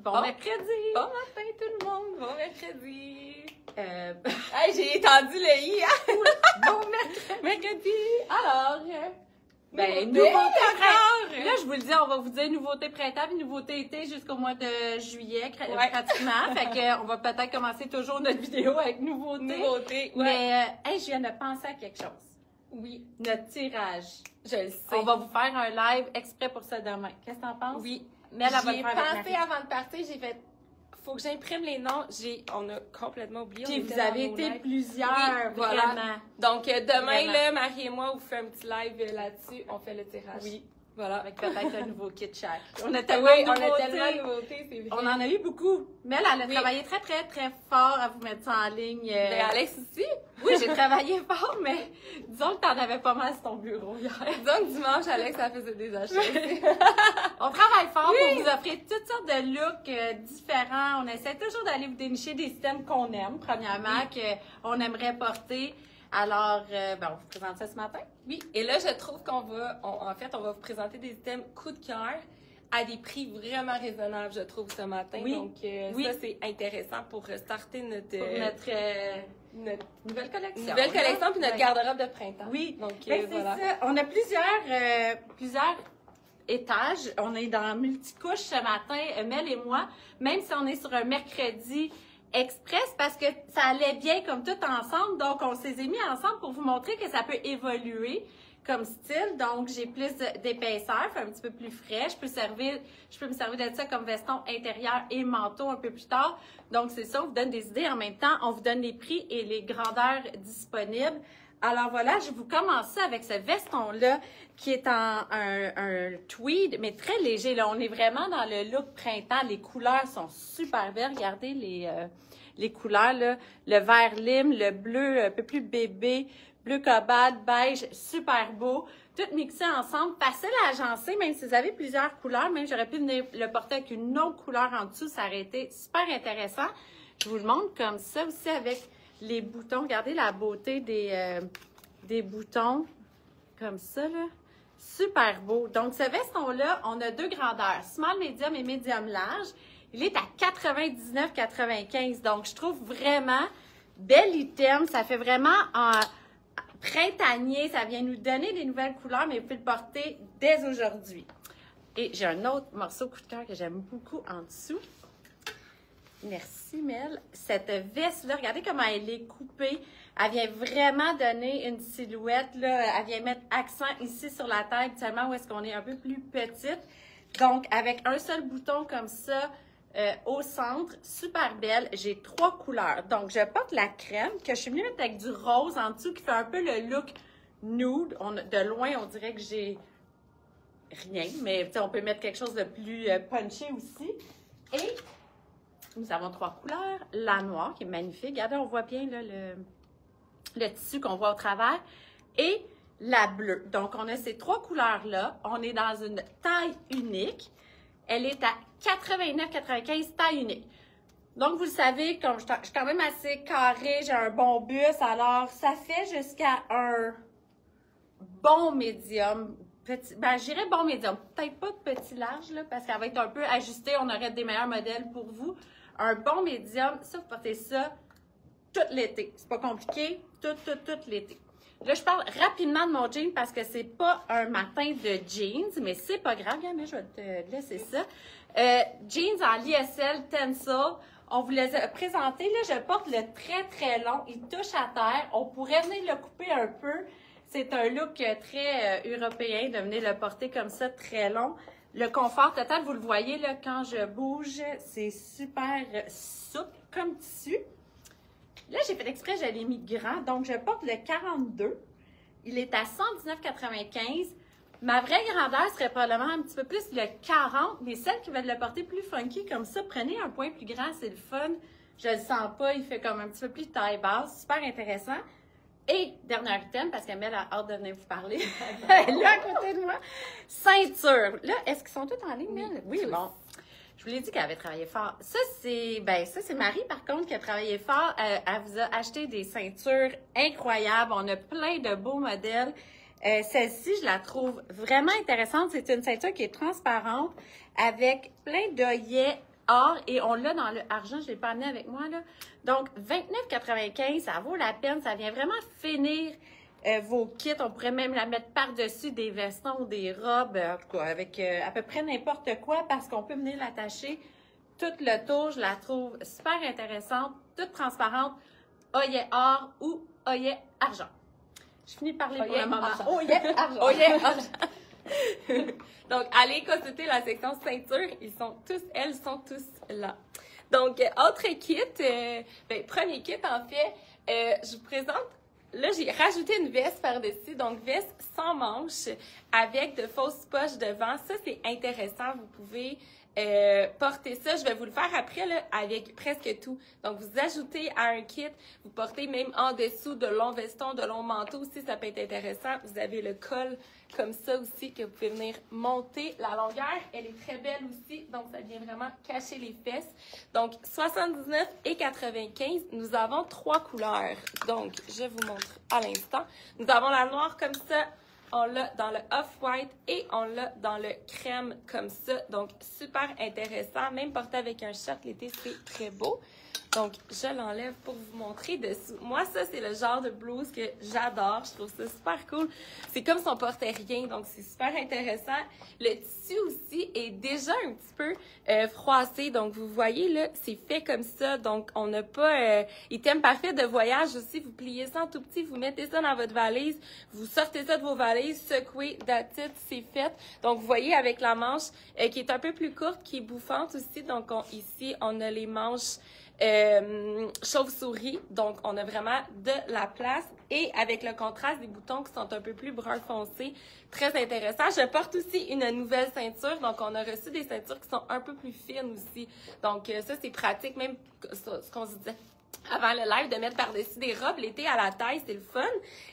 Bon mercredi! Bon matin tout le monde! Bon mercredi! Hey, j'ai étendu le i! Bon mercredi! Alors, nouveauté encore! Là, je vous le dis, on va vous dire nouveauté printemps et nouveauté été jusqu'au mois de juillet, pratiquement. Fait que on va peut-être commencer toujours notre vidéo avec nouveauté. Mais, je viens de penser à quelque chose. Oui. Notre tirage. Je le sais. On va vous faire un live exprès pour ça demain. Qu'est-ce que t'en penses? Oui. Mais elle J'y ai pensé avant de partir, j'ai fait... Faut que j'imprime les noms. On a complètement oublié. Puis vous avez été plusieurs, oui, vraiment. Voilà. Donc, demain, vraiment. là, Marie et moi, on vous fait un petit live là-dessus. On fait le tirage. Oui. Voilà. Avec peut-être un nouveau kit chaque. On a tellement de nouveautés, c'est vrai. On en a eu beaucoup. Mais elle a travaillé très, très, très fort à vous mettre ça en ligne. Et Alex aussi? Oui, j'ai travaillé fort, mais disons que t'en avais pas mal sur ton bureau hier. Disons que dimanche, Alex, ça faisait des achats. On travaille fort pour vous offrir toutes sortes de looks différents. On essaie toujours d'aller vous dénicher des systèmes qu'on aime, premièrement, qu'on aimerait porter. Alors, on vous présente ça ce matin. Oui, et là, je trouve qu'on va, en fait, on va vous présenter des items coup de cœur à des prix vraiment raisonnables, je trouve, ce matin. Oui. Donc, ça, c'est intéressant pour starter notre nouvelle collection. Nouvelle collection puis notre garde-robe de printemps. Oui, donc voilà. Ça. On a plusieurs étages. On est dans multicouche ce matin, Mel et moi, même si on est sur un mercredi express parce que ça allait bien comme tout ensemble. Donc, on s'est mis ensemble pour vous montrer que ça peut évoluer comme style. Donc, j'ai plus d'épaisseur, fait un petit peu plus frais. Je peux me servir de ça comme veston intérieur et manteau un peu plus tard. Donc, c'est ça, on vous donne des idées. En même temps, on vous donne les prix et les grandeurs disponibles. Alors voilà, je vais vous commencer avec ce veston-là qui est en un tweed, mais très léger. Là, on est vraiment dans le look printemps. Les couleurs sont super belles. Regardez les couleurs, là. Le vert lime, le bleu un peu plus bébé, bleu cobalt, beige, super beau. Tout mixé ensemble, facile à agencer, même si vous avez plusieurs couleurs. Même j'aurais pu venir le porter avec une autre couleur en dessous. Ça aurait été super intéressant. Je vous le montre comme ça aussi avec les boutons. Regardez la beauté des boutons comme ça, là. Super beau. Donc, ce veston-là, on a deux grandeurs, small, medium et medium large. Il est à 99,95. Donc, je trouve vraiment bel item. Ça fait vraiment printanier. Ça vient nous donner des nouvelles couleurs, mais vous pouvez le porter dès aujourd'hui. Et j'ai un autre morceau coup de cœur que j'aime beaucoup en dessous. Merci, Mel. Cette veste-là, regardez comment elle est coupée. Elle vient vraiment donner une silhouette, là. Elle vient mettre accent ici sur la tête, seulement où est-ce qu'on est un peu plus petite. Donc, avec un seul bouton comme ça au centre, super belle. J'ai 3 couleurs. Donc, je porte la crème que je suis venue mettre avec du rose en dessous qui fait un peu le look nude. De loin, on dirait que j'ai rien, mais on peut mettre quelque chose de plus punché aussi. Et nous avons 3 couleurs. La noire, qui est magnifique. Regardez, on voit bien là, le tissu qu'on voit au travers. Et la bleue. Donc, on a ces 3 couleurs-là. On est dans une taille unique. Elle est à 89,95, taille unique. Donc, vous le savez, comme je suis quand même assez carrée, j'ai un bon buste. Alors, ça fait jusqu'à un bon médium. J'irais bon médium. Peut-être pas de petit large, là, parce qu'elle va être un peu ajustée. On aurait des meilleurs modèles pour vous. Un bon médium, ça, vous portez ça tout l'été. C'est pas compliqué, tout l'été. Là, je parle rapidement de mon jean parce que c'est pas un matin de jeans, mais c'est pas grave, mais je vais te laisser ça. Jeans en l'ISL Tencel. On vous les a présentés. Là, je porte le très, très long. Il touche à terre. On pourrait venir le couper un peu. C'est un look très européen de venir le porter comme ça, très long. Le confort total, vous le voyez, là, quand je bouge, c'est super souple comme tissu. Là, j'ai fait exprès, je l'ai mis grand. Donc, je porte le 42. Il est à 119,95. Ma vraie grandeur serait probablement un petit peu plus le 40. Mais celles qui veulent le porter plus funky comme ça, prenez un point plus grand, c'est le fun. Je le sens pas, il fait comme un petit peu plus taille basse. Super intéressant. Et, dernier item, parce qu'Amel a hâte de venir vous parler. Là, à côté de moi. Ceinture. Là, est-ce qu'ils sont tous en ligne, Mel? Oui, bon. Je vous l'ai dit qu'elle avait travaillé fort. Ça, c'est Marie, par contre, qui a travaillé fort. Elle vous a acheté des ceintures incroyables. On a plein de beaux modèles. Celle-ci, je la trouve vraiment intéressante. C'est une ceinture qui est transparente avec plein d'œillets or et on l'a dans le argent, je l'ai pas amené avec moi, là. Donc, 29,95 $, ça vaut la peine. Ça vient vraiment finir vos kits. On pourrait même la mettre par-dessus des vestons ou des robes, en tout cas, avec à peu près n'importe quoi parce qu'on peut venir l'attacher tout le tour. Je la trouve super intéressante, toute transparente, oeillet or ou oeillet argent. Je finis de parler pour le moment. Oeillet argent. Oeillet argent. Donc, allez consulter la section ceinture. Elles sont tous là. Donc, autre kit, premier kit, en fait, je vous présente. Là, j'ai rajouté une veste par-dessus, donc veste sans manches avec de fausses poches devant. Ça, c'est intéressant. Vous pouvez porter ça. Je vais vous le faire après là, avec presque tout. Donc, vous ajoutez à un kit, vous portez même en dessous de longs vestons, de longs manteaux aussi, ça peut être intéressant. Vous avez le col comme ça aussi que vous pouvez venir monter. La longueur, elle est très belle aussi, donc ça vient vraiment cacher les fesses. Donc, 79,95 $. Nous avons 3 couleurs. Donc, je vous montre à l'instant. Nous avons la noire comme ça. On l'a dans le off-white et on l'a dans le crème comme ça. Donc, super intéressant. Même porté avec un shirt l'été, c'est très beau. Donc, je l'enlève pour vous montrer dessous. Moi, ça, c'est le genre de blouse que j'adore. Je trouve ça super cool. C'est comme si on portait rien, donc c'est super intéressant. Le tissu aussi est déjà un petit peu froissé. Donc, vous voyez, là, c'est fait comme ça. Donc, on n'a pas... item parfait de voyage aussi. Vous pliez ça en tout petit, vous mettez ça dans votre valise, vous sortez ça de vos valises, secouez, that's it, c'est fait. Donc, vous voyez, avec la manche qui est un peu plus courte, qui est bouffante aussi. Donc, ici, on a les manches... chauve-souris, donc on a vraiment de la place et avec le contraste des boutons qui sont un peu plus brun foncé, très intéressant. Je porte aussi une nouvelle ceinture, donc on a reçu des ceintures qui sont un peu plus fines aussi, donc ça c'est pratique, même ce qu'on se disait avant le live, de mettre par-dessus des robes l'été à la taille, c'est le fun.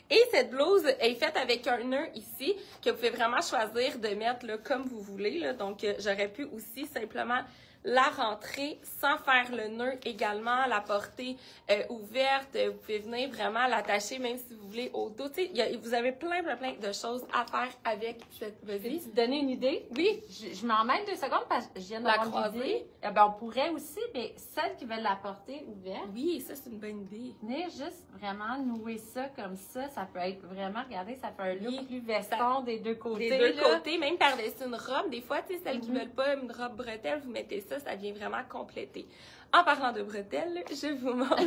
Et cette blouse est faite avec un nœud ici que vous pouvez vraiment choisir de mettre là, comme vous voulez, là. Donc j'aurais pu aussi simplement la rentrer sans faire le nœud également, la porter ouverte. Vous pouvez venir vraiment l'attacher même si vous voulez au dos. Tu sais, vous avez plein de choses à faire avec cette... Vas-y. Tu te donner une idée? Oui. Je m'en mêle 2 secondes parce que je viens d'avoir une idée. Ben, on pourrait aussi, mais celles qui veulent la porter ouverte. Oui, ça, c'est une bonne idée. Venir juste vraiment nouer ça comme ça peut être vraiment, regardez, ça fait un look plus veston des deux côtés. Des deux côtés, même par-dessus une robe. Des fois, tu sais, celles qui veulent pas une robe bretelle, vous mettez ça vient vraiment compléter. En parlant de bretelles, je vous montre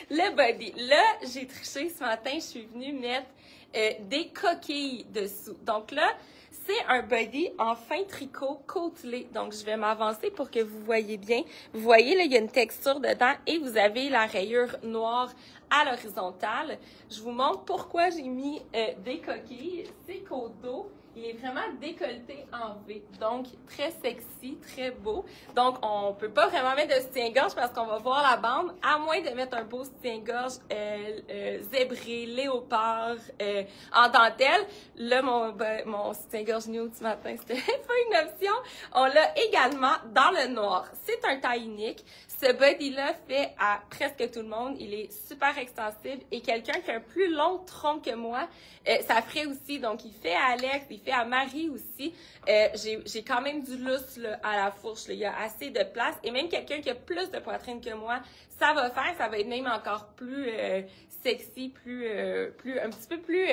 le body. Là, j'ai triché ce matin, je suis venue mettre des coquilles dessous. Donc là, c'est un body en fin tricot côtelé. Donc, je vais m'avancer pour que vous voyez bien. Vous voyez, là, il y a une texture dedans et vous avez la rayure noire à l'horizontale. Je vous montre pourquoi j'ai mis des coquilles. C'est qu'au dos, il est vraiment décolleté en V. Donc, très sexy, très beau. Donc, on peut pas vraiment mettre de soutien-gorge parce qu'on va voir la bande, à moins de mettre un beau soutien-gorge zébré, léopard, en dentelle. Là, mon soutien-gorge nude ce matin, c'était pas une option. On l'a également dans le noir. C'est un taille unique. Ce body-là fait à presque tout le monde. Il est super extensible. Et quelqu'un qui a un plus long tronc que moi, ça ferait aussi. Donc, il fait à Alex, il fait à Marie aussi. J'ai quand même du lousse là, à la fourche. Là. Il y a assez de place. Et même quelqu'un qui a plus de poitrine que moi, ça va faire. Ça va être même encore plus sexy, un petit peu plus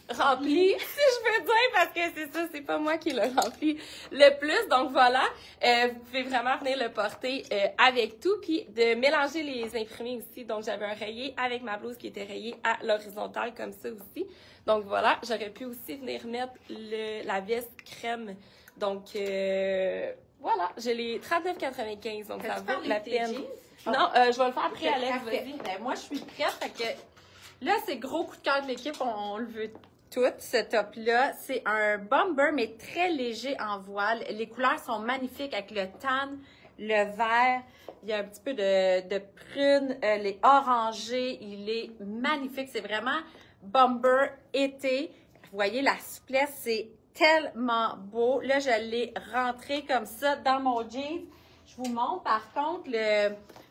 rempli, si je peux dire, parce que c'est ça, c'est pas moi qui le rempli le plus. Donc voilà, vous pouvez vraiment venir le porter avec tout, puis de mélanger les imprimés aussi. Donc j'avais un rayé avec ma blouse qui était rayée à l'horizontale comme ça aussi. Donc voilà, j'aurais pu aussi venir mettre la veste crème. Donc voilà, j'ai les 39,95, donc ça vaut la peine. Non, je vais le faire après, Alex, vas-y. Ben, moi, je suis prête. Fait que là, c'est gros coup de cœur de l'équipe. On le veut tout, ce top-là. C'est un bomber, mais très léger en voile. Les couleurs sont magnifiques avec le tan, le vert. Il y a un petit peu de prune, les orangés. Il est magnifique. C'est vraiment bomber été. Vous voyez, la souplesse, c'est tellement beau. Là, je l'ai rentré comme ça dans mon jeans. Je vous montre, par contre,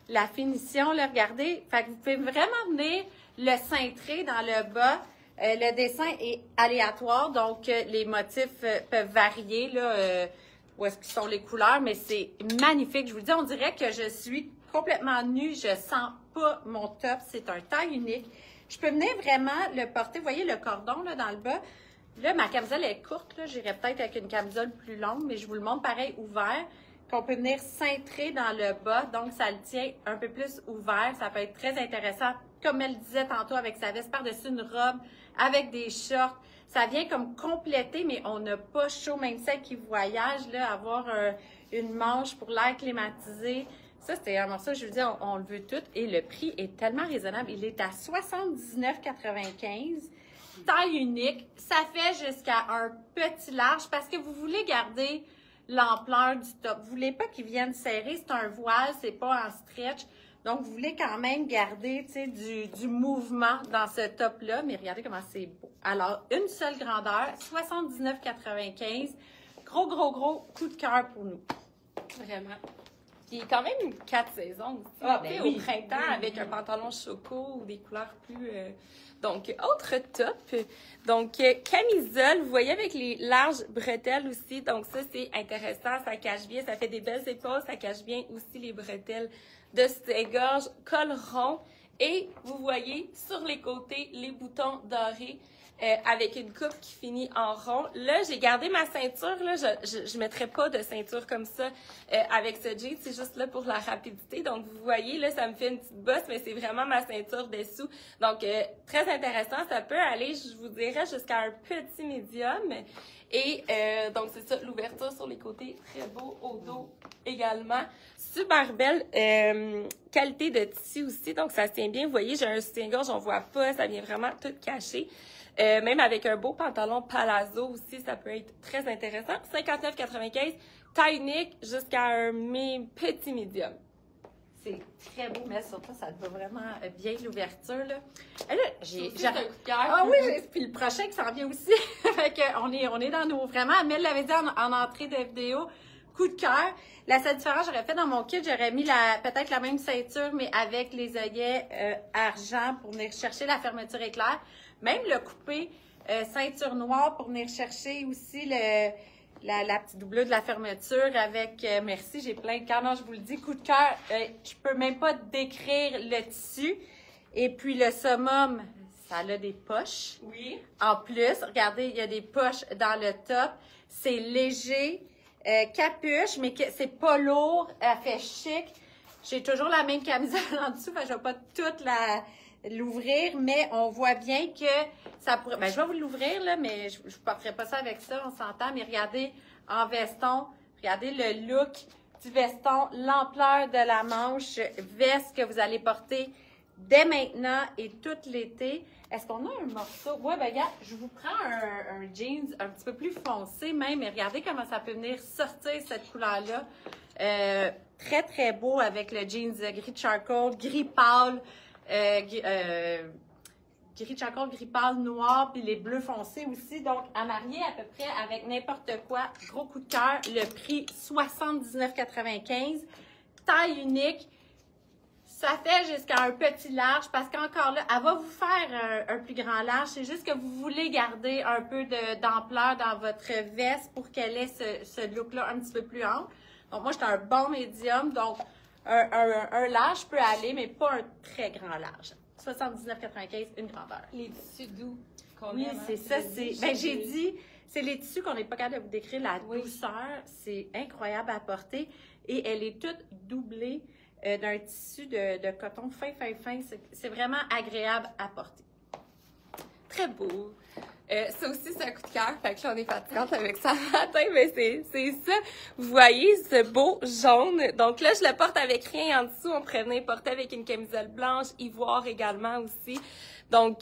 la finition, là, regardez. Fait que vous pouvez vraiment venir le cintrer dans le bas. Le dessin est aléatoire, donc les motifs peuvent varier, là. où est-ce qu'ils sont les couleurs, mais c'est magnifique. Je vous le dis, on dirait que je suis complètement nue. Je sens pas mon top. C'est un taille unique. Je peux venir vraiment le porter. Vous voyez le cordon là, dans le bas? Là, ma camisole est courte. J'irais peut-être avec une camisole plus longue, mais je vous le montre pareil ouvert, qu'on peut venir cintrer dans le bas. Donc, ça le tient un peu plus ouvert. Ça peut être très intéressant. Comme elle disait tantôt, avec sa veste par-dessus une robe, avec des shorts. Ça vient comme compléter, mais on n'a pas chaud. Même celle qui voyage, là, avoir une manche pour l'air climatisé. Ça, c'était un morceau, je vous dis, on le veut tout. Et le prix est tellement raisonnable. Il est à 79,95 $. Taille unique. Ça fait jusqu'à un petit large parce que vous voulez garder l'ampleur du top. Vous voulez pas qu'il vienne serrer. C'est un voile, c'est pas en stretch. Donc, vous voulez quand même garder, tu sais, du mouvement dans ce top-là. Mais regardez comment c'est beau. Alors, une seule grandeur, 79,95 $. Gros, gros, gros coup de cœur pour nous. Vraiment. Puis quand même 4 saisons aussi. Ah, ben oui, au printemps, oui, avec oui. un pantalon choco ou des couleurs plus... Donc, autre top. Donc, camisole, vous voyez avec les larges bretelles aussi. Donc, ça, c'est intéressant. Ça cache bien. Ça fait des belles épaules. Ça cache bien aussi les bretelles de soutien-gorge. Col rond. Et vous voyez sur les côtés les boutons dorés avec une coupe qui finit en rond. Là, j'ai gardé ma ceinture. Là, je mettrais pas de ceinture comme ça avec ce jean. C'est juste là pour la rapidité. Donc, vous voyez, là, ça me fait une petite bosse, mais c'est vraiment ma ceinture dessous. Donc, très intéressant. Ça peut aller, je vous dirais, jusqu'à un petit médium. Et donc, c'est ça, l'ouverture sur les côtés, très beau au dos également. Super belle qualité de tissu aussi, donc ça se tient bien. Vous voyez, j'ai un soutien-gorge, on voit pas, ça vient vraiment tout cacher. Même avec un beau pantalon palazzo aussi, ça peut être très intéressant. 59,95 $, taille unique jusqu'à un petit médium. C'est très beau, mais surtout, ça te va vraiment bien l'ouverture, là. Et là, j'ai un coup de cœur. Ah oui, puis le prochain qui s'en vient aussi. Fait que on est dans nos... Vraiment, Amel l'avait dit en entrée de vidéo, coup de cœur. La seule différence, j'aurais fait dans mon kit, j'aurais mis peut-être la même ceinture, mais avec les œillets argent pour venir chercher la fermeture éclair. Même le coupé ceinture noire pour venir chercher aussi la petite doublure de la fermeture avec, merci, j'ai plein de cœurs. Non, je vous le dis, coup de cœur, je peux même pas décrire le tissu. Et puis le summum, ça a des poches. Oui. En plus, regardez, il y a des poches dans le top. C'est léger, capuche, mais c'est pas lourd, elle fait chic. J'ai toujours la même camisole en dessous, je vais pas toute l'ouvrir, mais on voit bien que ça pourrait... Ben, je vais vous l'ouvrir, là, mais je ne porterai pas ça avec ça, on s'entend. Mais regardez, en veston, regardez le look du veston, l'ampleur de la manche, veste que vous allez porter dès maintenant et tout l'été. Est-ce qu'on a un morceau? Oui, ben regarde, je vous prends un jeans un petit peu plus foncé même, mais regardez comment ça peut venir sortir cette couleur-là. Très, très beau avec le jeans gris charcoal, gris pâle, gris charcoal, gris pâle, noir, puis les bleus foncés aussi. Donc, à marier à peu près avec n'importe quoi. Gros coup de cœur. Le prix, 79,95 $. Taille unique. Ça fait jusqu'à un petit large parce qu'encore là, elle va vous faire un plus grand large. C'est juste que vous voulez garder un peu d'ampleur dans votre veste pour qu'elle ait ce look-là un petit peu plus ample. Donc, moi, j'étais un bon médium. Donc, un large peut aller, mais pas un très grand large. 79,95 $, une grandeur. Les tissus doux qu'on Oui, aime, c'est ça. Ben, j'ai dit, c'est les tissus qu'on n'est pas capable de vous décrire. La douceur, c'est incroyable à porter. Et elle est toute doublée d'un tissu de coton fin. C'est vraiment agréable à porter. Très beau. Ça aussi, c'est un coup de cœur. Fait que là, on est fatigante avec ça matin, mais c'est ça. Vous voyez ce beau jaune. Donc là, je le porte avec rien en dessous. On pourrait venir porter avec une camisole blanche, ivoire également aussi. Donc,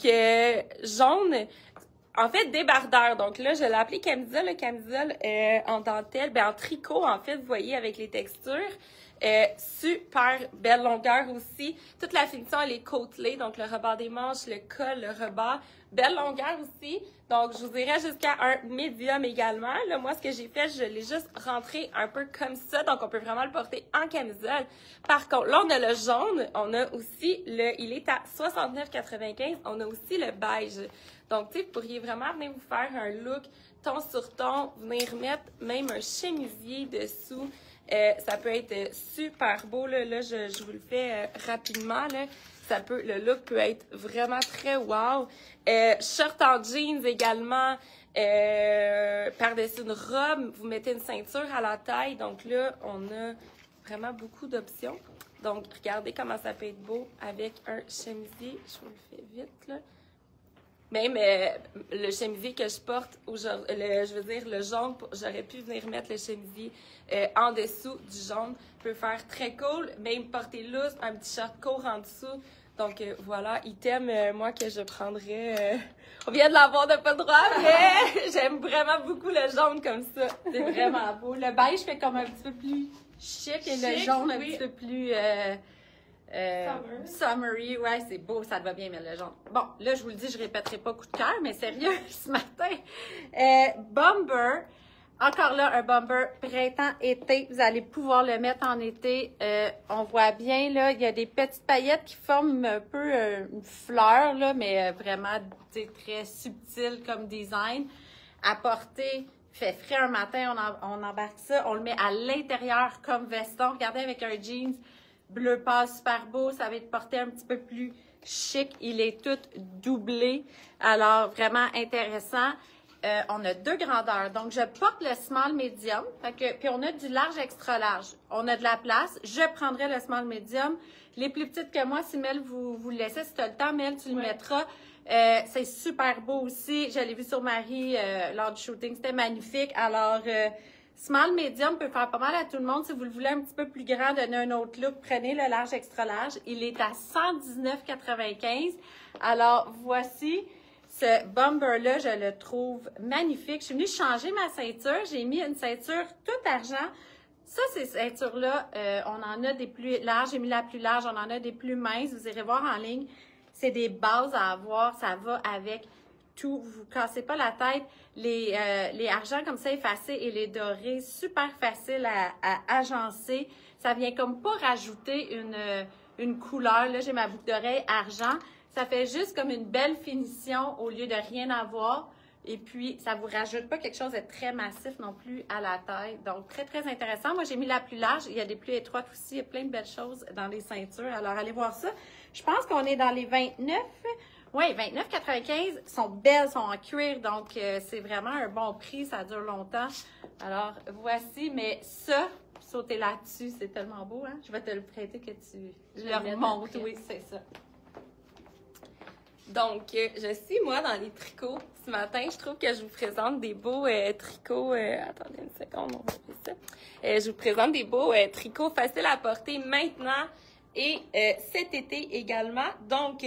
jaune. En fait, débardeur. Donc là, je l'ai appelé camisole. Le camisole en dentelle, ben en tricot, en fait, vous voyez, avec les textures. Super belle longueur aussi. Toute la finition, elle est côtelée. Donc, le rebord des manches, le col, le rebord. Belle longueur aussi. Donc, je vous dirais jusqu'à un médium également. Là, moi, ce que j'ai fait, je l'ai juste rentré un peu comme ça. Donc, on peut vraiment le porter en camisole. Par contre, là, on a le jaune. On a aussi il est à 69,95 $. On a aussi le beige. Donc, tu sais, vous pourriez vraiment venir vous faire un look ton sur ton, venir mettre même un chemisier dessous. Ça peut être super beau, là. Là, je vous le fais rapidement, là. Le look peut être vraiment très wow. Short en jeans également. Par-dessus une robe, vous mettez une ceinture à la taille. Donc là, on a vraiment beaucoup d'options. Donc, regardez comment ça peut être beau avec un chemisier. Je vous le fais vite, là. Même le chemisier que je porte aujourd'hui, je veux dire, le jaune, j'aurais pu venir mettre le chemisier en dessous du jaune. Peut faire très cool, même porter loose, un petit short court en dessous. Donc voilà, item, moi, que je prendrais. On vient de l'avoir de pas droit, mais j'aime vraiment beaucoup le jaune comme ça. C'est vraiment beau. Le beige fait comme un petit peu plus chic et le jaune un petit peu plus... summery, ouais, c'est beau, ça te va bien, mais le jaune. Bon, là, je vous le dis, je répéterai pas coup de cœur, mais sérieux, ce matin. Bomber, encore là, un bomber printemps-été. Vous allez pouvoir le mettre en été. On voit bien, là, il y a des petites paillettes qui forment un peu une fleur, là, mais vraiment, très subtil comme design. À porter, il fait frais un matin, on embarque ça, on le met à l'intérieur comme veston. Regardez, avec un jeans bleu pâle super beau, ça va être porté un petit peu plus chic. Il est tout doublé, alors vraiment intéressant. On a 2 grandeurs, donc je porte le small medium, puis on a du large extra large. On a de la place, je prendrai le small medium. Les plus petites que moi, si Mel vous le laissez, si tu as le temps, Mel, tu le mettras. C'est super beau aussi, je l'ai vu sur Marie lors du shooting, c'était magnifique. Alors, small medium peut faire pas mal à tout le monde. Si vous le voulez un petit peu plus grand, donner un autre look, prenez le large extra large. Il est à 119,95. Alors, voici ce bomber-là, je le trouve magnifique. Je suis venue changer ma ceinture. J'ai mis une ceinture tout argent. Ça, ces ceintures-là, on en a des plus larges. J'ai mis la plus large, on en a des plus minces. Vous irez voir en ligne. C'est des bases à avoir. Ça va avec tout. Vous ne cassez pas la tête. Les argents comme ça effacés et les dorés, super facile à agencer. Ça vient comme pas rajouter une couleur. Là, j'ai ma boucle d'oreille argent. Ça fait juste comme une belle finition au lieu de rien avoir. Et puis, ça vous rajoute pas quelque chose de très massif non plus à la taille. Donc, très, très intéressant. Moi, j'ai mis la plus large. Il y a des plus étroites aussi. Il y a plein de belles choses dans les ceintures. Alors, allez voir ça. Je pense qu'on est dans les 29. Oui, 29,95 sont belles, sont en cuir. Donc, c'est vraiment un bon prix. Ça dure longtemps. Alors, voici. Mais ça, sauter là-dessus, c'est tellement beau. Hein? Je vais te le prêter que tu le remontes. Oui, c'est ça. Donc, je suis, moi, dans les tricots. Ce matin, je trouve que je vous présente des beaux tricots. Attendez une seconde, on va faire ça. Je vous présente des beaux tricots faciles à porter maintenant et cet été également. Donc,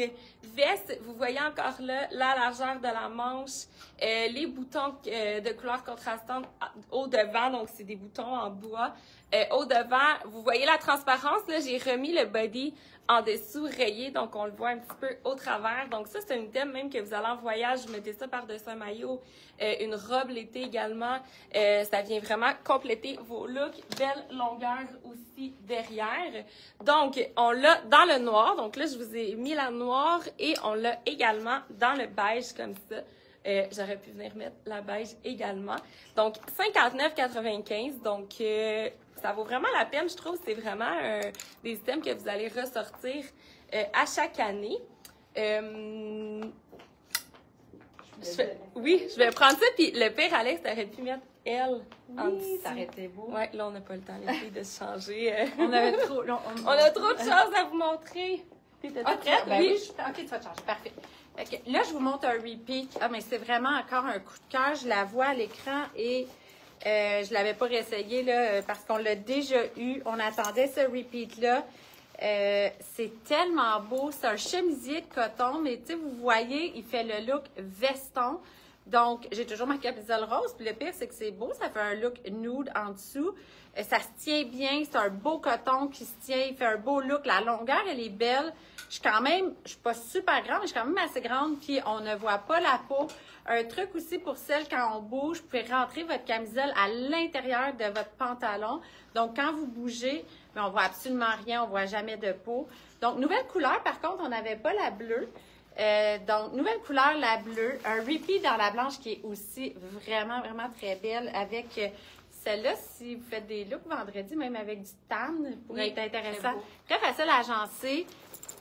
veste, vous voyez encore là la largeur de la manche, les boutons de couleur contrastante au devant. Donc, c'est des boutons en bois. Au devant, vous voyez la transparence. Là, j'ai remis le body en dessous rayé, donc on le voit un petit peu au travers. Donc ça, c'est un item même que vous allez en voyage, vous mettez ça par-dessus un maillot, une robe l'été également. Ça vient vraiment compléter vos looks. Belle longueur aussi derrière. Donc, on l'a dans le noir. Donc là, je vous ai mis la noire et on l'a également dans le beige comme ça. J'aurais pu venir mettre la beige également. Donc, 59,95. Donc, ça vaut vraiment la peine, je trouve. C'est vraiment des items que vous allez ressortir à chaque année. Oui, je vais prendre ça. Puis le pire, Alex, t'aurais pu mettre elle en dessous. Ça aurait été beau. Ouais, là, on n'a pas le temps, les filles, de se changer. On avait trop... On a trop de choses à vous montrer. T'es prête? Ben oui. OK, tu vas te changer. Parfait. Okay. Là, je vous montre un repeat. Ah, mais c'est vraiment encore un coup de cœur. Je la vois à l'écran et je ne l'avais pas réessayé là, parce qu'on l'a déjà eu. On attendait ce repeat-là. C'est tellement beau. C'est un chemisier de coton, mais tu sais, vous voyez, il fait le look veston. Donc, j'ai toujours ma camisole rose. Puis le pire, c'est que c'est beau. Ça fait un look nude en dessous. Ça se tient bien. C'est un beau coton qui se tient. Il fait un beau look. La longueur, elle est belle. Je suis pas super grande, mais je suis quand même assez grande. Puis, on ne voit pas la peau. Un truc aussi pour celles, quand on bouge, vous pouvez rentrer votre camisole à l'intérieur de votre pantalon. Donc, quand vous bougez, on voit absolument rien. On voit jamais de peau. Donc, nouvelle couleur. Par contre, on n'avait pas la bleue. Donc, nouvelle couleur, la bleue. Un repeat dans la blanche qui est aussi vraiment, vraiment très belle avec celle-là. Si vous faites des looks vendredi, même avec du tan, pourrait être intéressant. Très facile à agencer.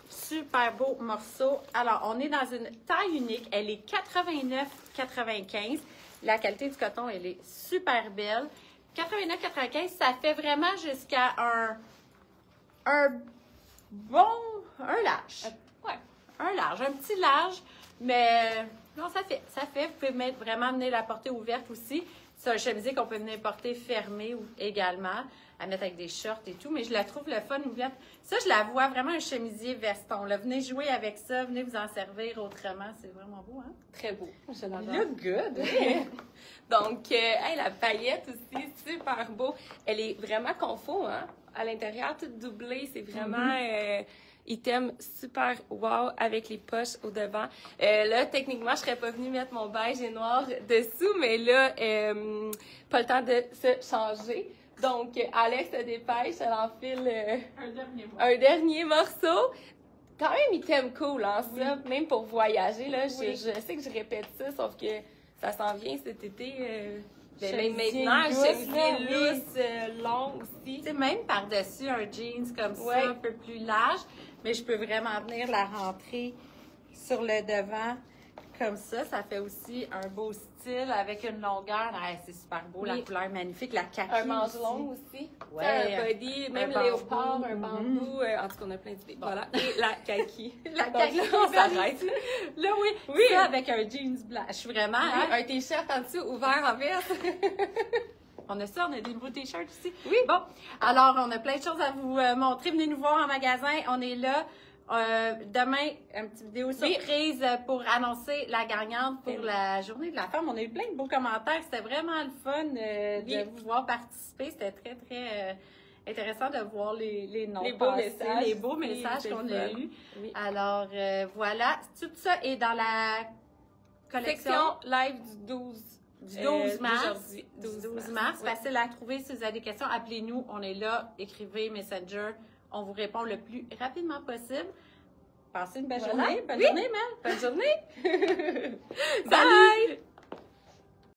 Super beau morceau. Alors, on est dans une taille unique. Elle est 89,95. La qualité du coton, elle est super belle. 89,95, ça fait vraiment jusqu'à un large. Ouais. Un large, un petit large, mais non, ça fait. Vous pouvez vraiment venir la porter ouverte aussi. C'est un chemisier qu'on peut venir porter fermé également, à mettre avec des shorts et tout, mais je la trouve le fun ouverte. Ça, je la vois vraiment un chemisier veston. Là. Venez jouer avec ça, venez vous en servir autrement. C'est vraiment beau, hein? Très beau. Je l'adore. Look good! Donc, hey, la paillette aussi, super beau. Elle est vraiment confort, hein? À l'intérieur, toute doublée. C'est vraiment item super wow avec les poches au devant. Là, techniquement, je serais pas venue mettre mon beige et noir dessous, mais là, pas le temps de se changer. Donc, Alex se dépêche, elle enfile un dernier morceau. Quand même, item cool, hein, ça, même pour voyager, là. Je sais que je répète ça, sauf que ça s'en vient cet été. Maintenant, chemisier lousse, long aussi. Tu sais, même par-dessus un jeans comme ça, un peu plus large, mais je peux vraiment venir la rentrer sur le devant comme ça. Ça fait aussi un beau style avec une longueur. Ah, c'est super beau, la couleur magnifique, la kaki. Un manche long aussi. Ouais, un body, même un léopard, un bambou. En tout cas, on a plein d'idées. Voilà. Et la kaki. La kaki, on s'arrête. Là, oui. Ça, avec un jeans blanc. Je suis vraiment... Un t-shirt en dessous ouvert en vert. On a ça, on a des nouveaux t-shirts aussi. Oui. Bon, alors, on a plein de choses à vous montrer. Venez nous voir en magasin. On est là. Demain, une petite vidéo surprise pour annoncer la gagnante pour la journée de la femme. On a eu plein de beaux commentaires. C'était vraiment le fun de vous voir participer. C'était très, très intéressant de voir les noms. Les beaux messages. Les beaux messages qu'on a eus. Oui. Alors, voilà. Tout ça est dans la collection. Section live du 12 mars. 12 mars. Facile à trouver. Si vous avez des questions, appelez-nous. On est là. Écrivez Messenger. On vous répond le plus rapidement possible. Passez une belle journée. Bonne journée, Mel. Bonne journée. Bye!